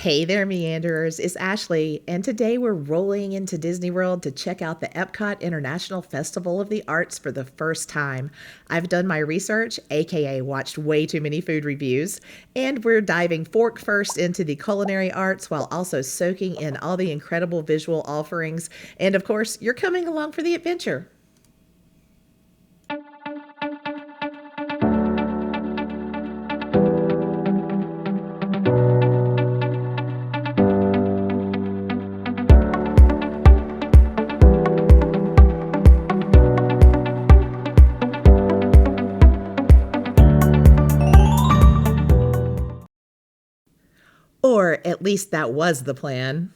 Hey there, Meanderers. It's Ashley, and today we're rolling into Disney World to check out the EPCOT International Festival of the Arts for the first time. I've done my research, aka watched way too many food reviews, and we're diving fork first into the culinary arts while also soaking in all the incredible visual offerings. And of course, you're coming along for the adventure. Or at least that was the plan.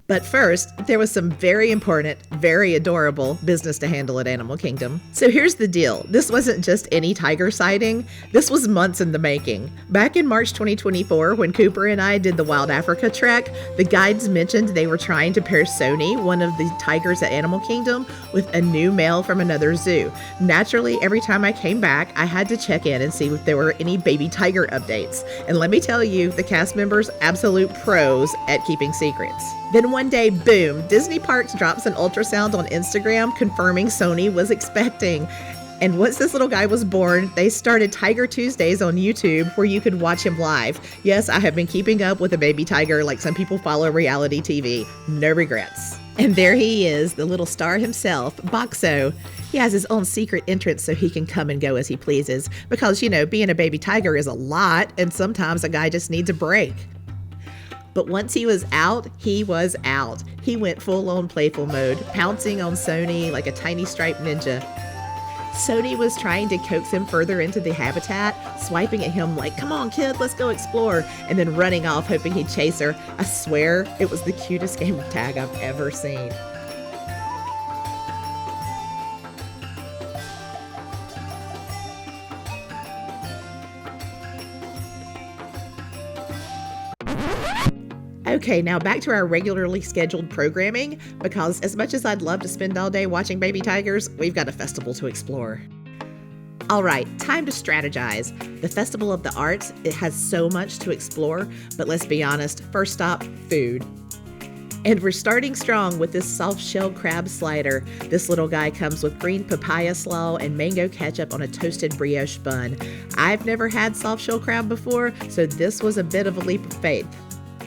But first, there was some very important, very adorable business to handle at Animal Kingdom. So here's the deal. This wasn't just any tiger sighting. This was months in the making. Back in March 2024, when Cooper and I did the Wild Africa trek, the guides mentioned they were trying to pair Sony, one of the tigers at Animal Kingdom, with a new male from another zoo. Naturally, every time I came back, I had to check in and see if there were any baby tiger updates. And let me tell you, the cast members, absolute pros at keeping secrets. Then one day, boom, Disney Parks drops an ultrasound on Instagram confirming Sony was expecting. And once this little guy was born, they started Tiger Tuesdays on YouTube where you could watch him live. Yes, I have been keeping up with a baby tiger like some people follow reality TV. No regrets. And there he is, the little star himself, Bakso. He has his own secret entrance so he can come and go as he pleases. Because, you know, being a baby tiger is a lot, and sometimes a guy just needs a break. But once he was out, he was out. He went full-on playful mode, pouncing on Sony like a tiny striped ninja. Sony was trying to coax him further into the habitat, swiping at him like, "Come on, kid, let's go explore," and then running off hoping he'd chase her. I swear, it was the cutest game of tag I've ever seen. Okay, now back to our regularly scheduled programming, because as much as I'd love to spend all day watching baby tigers, we've got a festival to explore. All right, time to strategize. The Festival of the Arts, it has so much to explore, but let's be honest, first stop, food. And we're starting strong with this soft-shell crab slider. This little guy comes with green papaya slaw and mango ketchup on a toasted brioche bun. I've never had soft-shell crab before, so this was a bit of a leap of faith.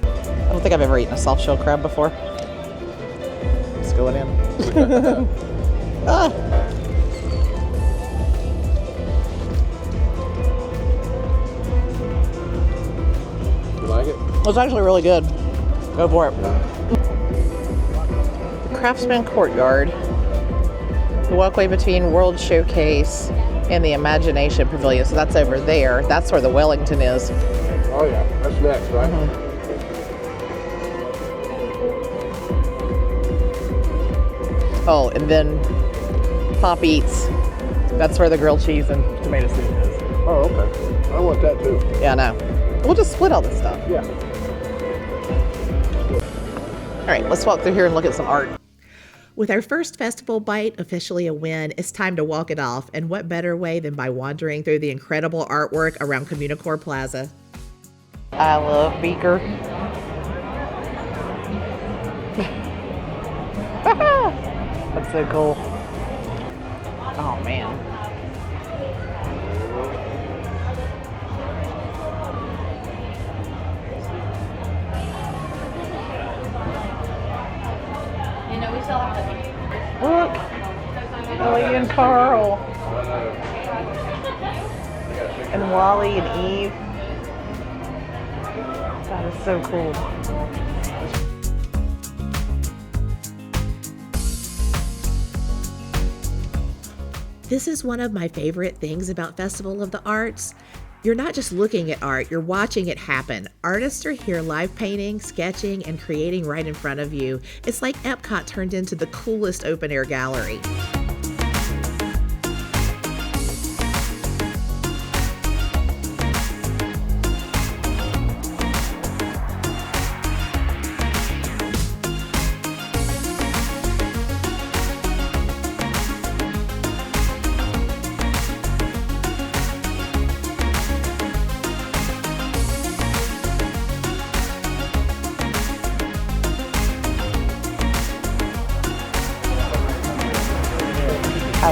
I don't think I've ever eaten a soft-shell crab before. Let's go in. Ah. You like it? It's actually really good. Go for it. The Craftsman Courtyard. The walkway between World Showcase and the Imagination Pavillion. So that's over there. That's where the Wellington is. Oh yeah, that's next, right? Mm-hmm. Oh, and then Pop Eats. That's where the grilled cheese and tomato soup is. Oh, okay. I want that too. Yeah, I know. We'll just split all this stuff. Yeah. All right, let's walk through here and look at some art. With our first festival bite officially a win, it's time to walk it off. And what better way than by wandering through the incredible artwork around Communicore Plaza. I love Beaker. That's so cool. Oh man. Look, Ellie and Carl, and Wally and Eve. That is so cool. This is one of my favorite things about Festival of the Arts. You're not just looking at art, you're watching it happen. Artists are here live painting, sketching, and creating right in front of you. It's like EPCOT turned into the coolest open air gallery.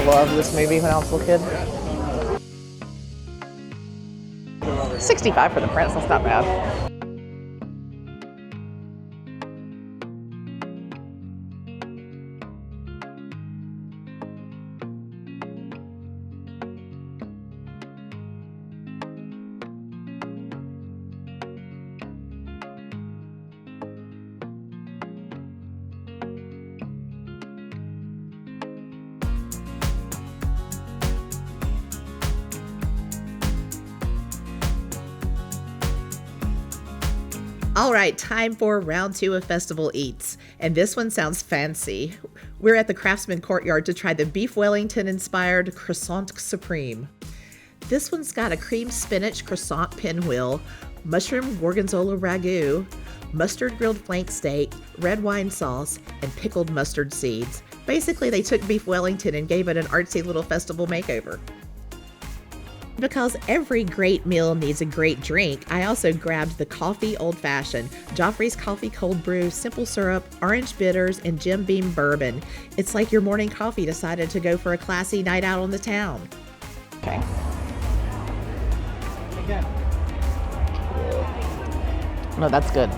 love this movie when I was a little kid. 65 for the prince, that's not bad. All right, time for round 2 of Festival Eats, and this one sounds fancy. We're at the Craftsman Courtyard to try the beef Wellington inspired Croissant Supreme. This one's got a cream spinach croissant pinwheel, mushroom gorgonzola ragu, mustard grilled flank steak, red wine sauce, and pickled mustard seeds. Basically, they took beef Wellington and gave it an artsy little festival makeover. Because every great meal needs a great drink, I also grabbed the coffee old-fashioned, Joffrey's Coffee Cold Brew, simple syrup, orange bitters, and Jim Beam bourbon. It's like your morning coffee decided to go for a classy night out on the town. Okay. No, that's good.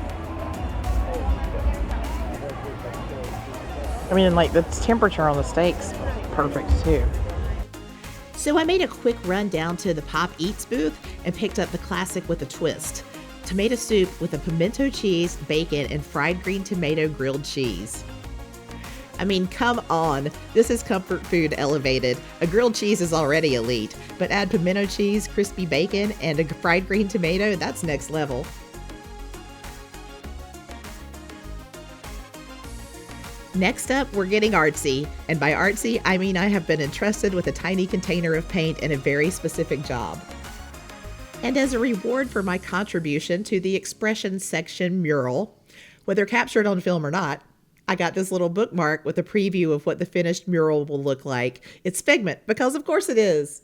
I mean, like, the temperature on the steak's perfect, too. So I made a quick run down to the Pop Eats booth and picked up the classic with a twist. Tomato soup with a pimento cheese, bacon, and fried green tomato grilled cheese. I mean, come on. This is comfort food elevated. A grilled cheese is already elite, but add pimento cheese, crispy bacon, and a fried green tomato, that's next level. Next up, we're getting artsy. And by artsy, I mean I have been entrusted with a tiny container of paint and a very specific job. And as a reward for my contribution to the expression section mural, whether captured on film or not, I got this little bookmark with a preview of what the finished mural will look like. It's Figment, because of course it is.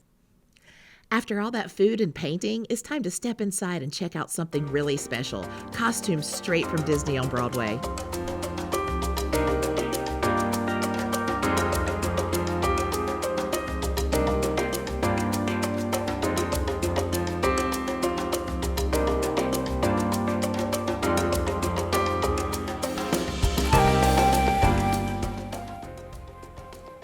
After all that food and painting, it's time to step inside and check out something really special. Costumes straight from Disney on Broadway.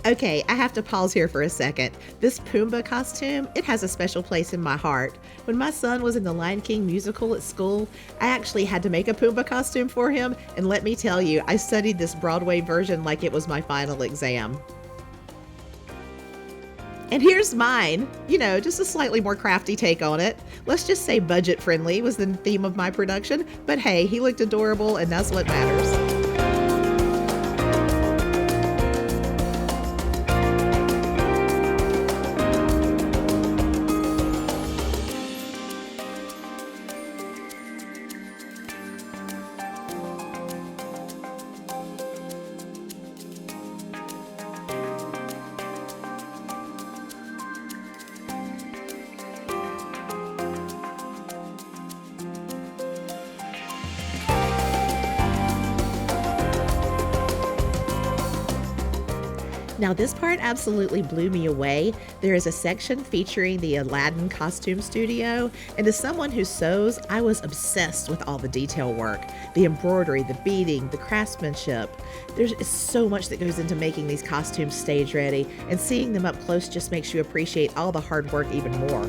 Okay, I have to pause here for a second. This Pumbaa costume, it has a special place in my heart. When my son was in the Lion King musical at school, I actually had to make a Pumbaa costume for him, and let me tell you, I studied this Broadway version like it was my final exam. And here's mine. You know, just a slightly more crafty take on it. Let's just say budget friendly was the theme of my production, but hey, he looked adorable and that's what matters. Now this part absolutely blew me away. There is a section featuring the Aladdin costume studio, and as someone who sews, I was obsessed with all the detail work, the embroidery, the beading, the craftsmanship. There's so much that goes into making these costumes stage ready, and seeing them up close just makes you appreciate all the hard work even more.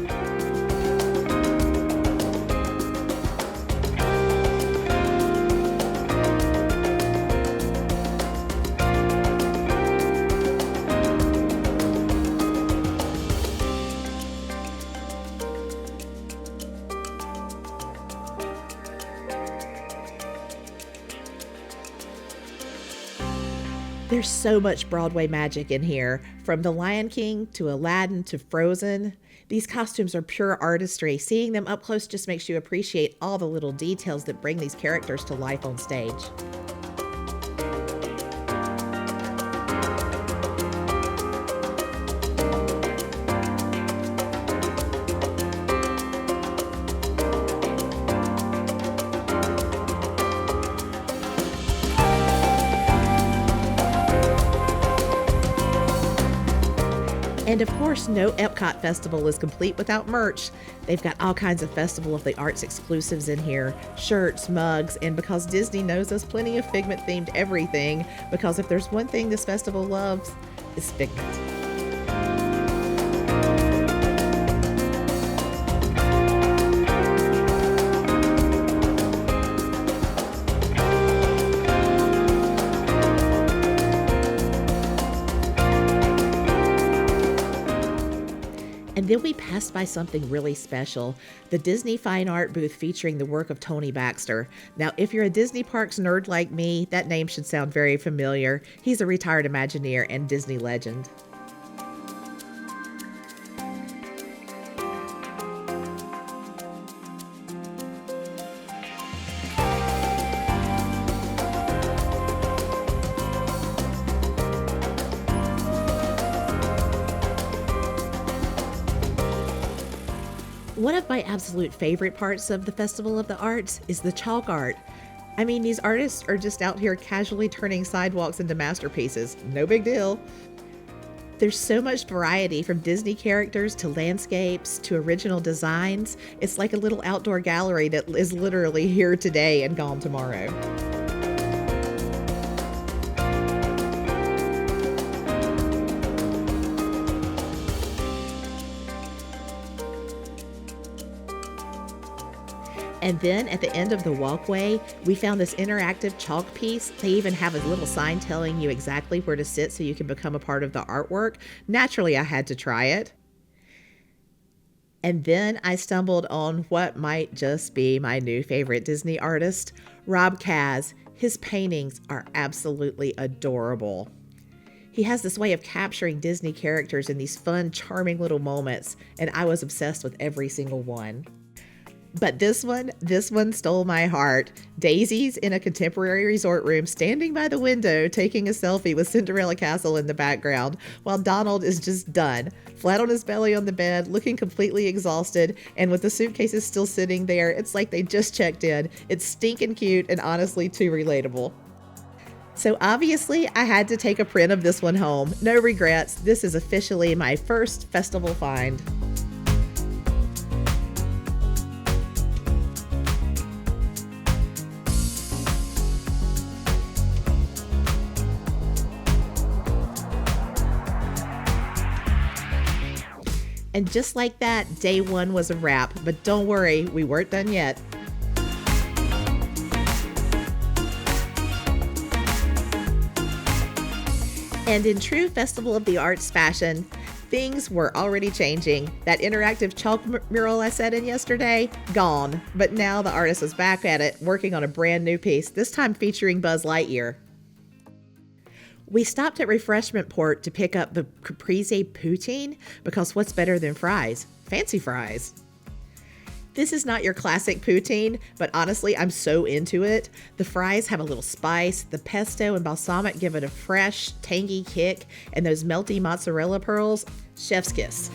There's so much Broadway magic in here, from the Lion King to Aladdin to Frozen. These costumes are pure artistry. Seeing them up close just makes you appreciate all the little details that bring these characters to life on stage. And of course, no Epcot festival is complete without merch. They've got all kinds of Festival of the Arts exclusives in here, shirts, mugs, and because Disney knows us, plenty of Figment-themed everything, because if there's one thing this festival loves, it's Figment. And then we passed by something really special, the Disney Fine Art booth featuring the work of Tony Baxter. Now, if you're a Disney Parks nerd like me, that name should sound very familiar. He's a retired Imagineer and Disney legend. One of my absolute favorite parts of the Festival of the Arts is the chalk art. I mean, these artists are just out here casually turning sidewalks into masterpieces. No big deal. There's so much variety, from Disney characters to landscapes to original designs. It's like a little outdoor gallery that is literally here today and gone tomorrow. And then at the end of the walkway, we found this interactive chalk piece. They even have a little sign telling you exactly where to sit so you can become a part of the artwork. Naturally, I had to try it. And then I stumbled on what might just be my new favorite Disney artist, Rob Kaz. His paintings are absolutely adorable. He has this way of capturing Disney characters in these fun, charming little moments, and I was obsessed with every single one. But this one stole my heart. Daisy's in a contemporary resort room, standing by the window, taking a selfie with Cinderella Castle in the background, while Donald is just done, flat on his belly on the bed, looking completely exhausted, and with the suitcases still sitting there. It's like they just checked in. It's stinking cute and honestly too relatable. So obviously, I had to take a print of this one home. No regrets. This is officially my first festival find. And just like that, day one was a wrap. But don't worry, we weren't done yet. And in true Festival of the Arts fashion, things were already changing. That interactive chalk mural I sat in yesterday, gone. But now the artist is back at it, working on a brand new piece, this time featuring Buzz Lightyear. We stopped at Refreshment Port to pick up the Caprese Poutine, because what's better than fries? Fancy fries. This is not your classic poutine, but honestly, I'm so into it. The fries have a little spice, the pesto and balsamic give it a fresh, tangy kick, and those melty mozzarella pearls, chef's kiss.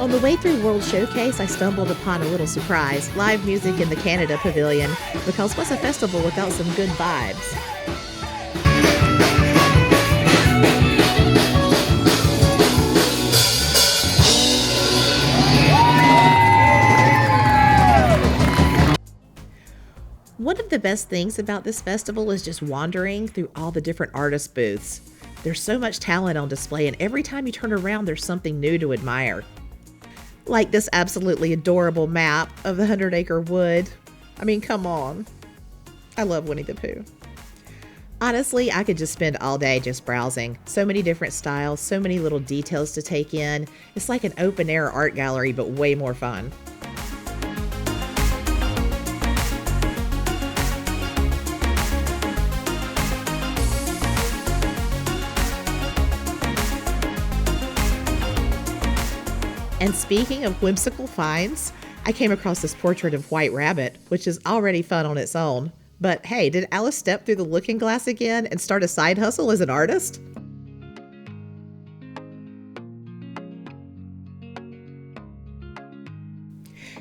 On the way through World Showcase, I stumbled upon a little surprise, live music in the Canada Pavillion, because what's a festival without some good vibes? One of the best things about this festival is just wandering through all the different artist booths. There's so much talent on display, and every time you turn around, there's something new to admire. Like this absolutely adorable map of the 100-acre wood. I mean, come on. I love Winnie the Pooh. Honestly, I could just spend all day just browsing. So many different styles, so many little details to take in. It's like an open-air art gallery, but way more fun. And speaking of whimsical finds, I came across this portrait of White Rabbit, which is already fun on its own. But hey, did Alice step through the looking glass again and start a side hustle as an artist?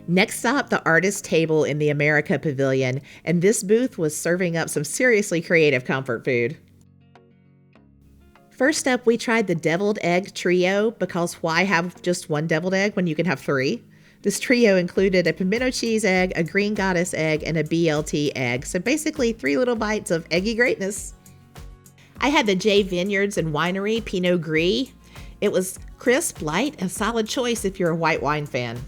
Next stop, the artist table in the America Pavillion, and this booth was serving up some seriously creative comfort food. First up, we tried the deviled egg trio, because why have just one deviled egg when you can have 3? This trio included a pimento cheese egg, a green goddess egg, and a BLT egg, so basically 3 little bites of eggy greatness. I had the J Vineyards and Winery Pinot Gris. It was crisp, light, and a solid choice if you're a white wine fan.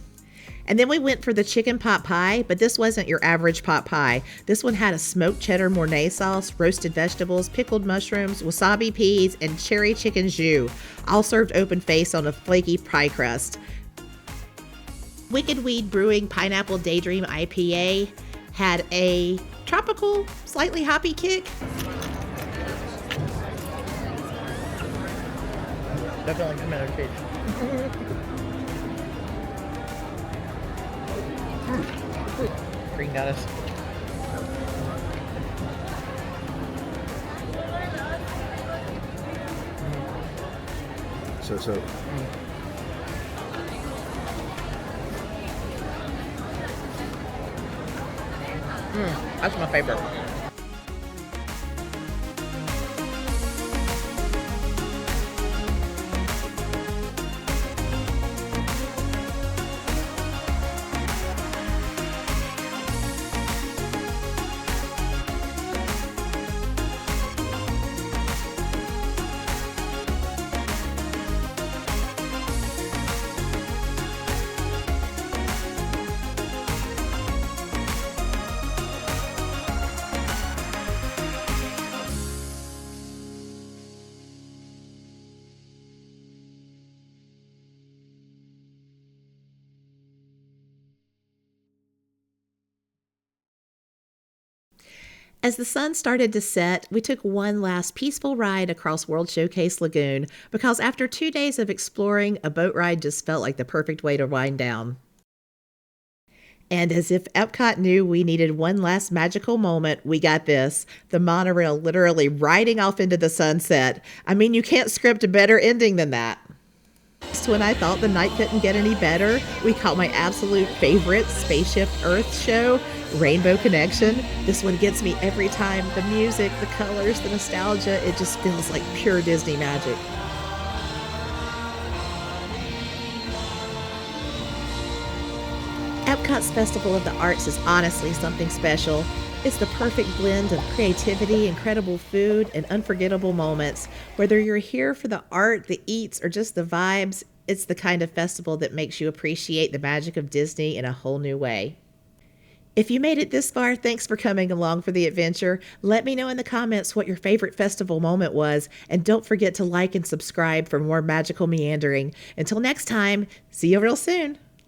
And then we went for the chicken pot pie, but this wasn't your average pot pie. This one had a smoked cheddar Mornay sauce, roasted vegetables, pickled mushrooms, wasabi peas, and cherry chicken jus, all served open face on a flaky pie crust. Wicked Weed Brewing Pineapple Daydream IPA had a tropical, slightly hoppy kick. Definitely pimento cheese. Green goddess. So. That's my favorite. As the sun started to set, we took one last peaceful ride across World Showcase Lagoon because after 2 days of exploring, a boat ride just felt like the perfect way to wind down. And as if EPCOT knew we needed one last magical moment, we got this. The monorail literally riding off into the sunset. I mean, you can't script a better ending than that. So when I thought the night couldn't get any better, we caught my absolute favorite Spaceship Earth show, Rainbow Connection. This one gets me every time. The music, the colors, the nostalgia, it just feels like pure Disney magic. EPCOT's Festival of the Arts is honestly something special. It's the perfect blend of creativity, incredible food, and unforgettable moments. Whether you're here for the art, the eats, or just the vibes, it's the kind of festival that makes you appreciate the magic of Disney in a whole new way. If you made it this far, thanks for coming along for the adventure. Let me know in the comments what your favorite festival moment was, and don't forget to like and subscribe for more magical meandering. Until next time, see you real soon.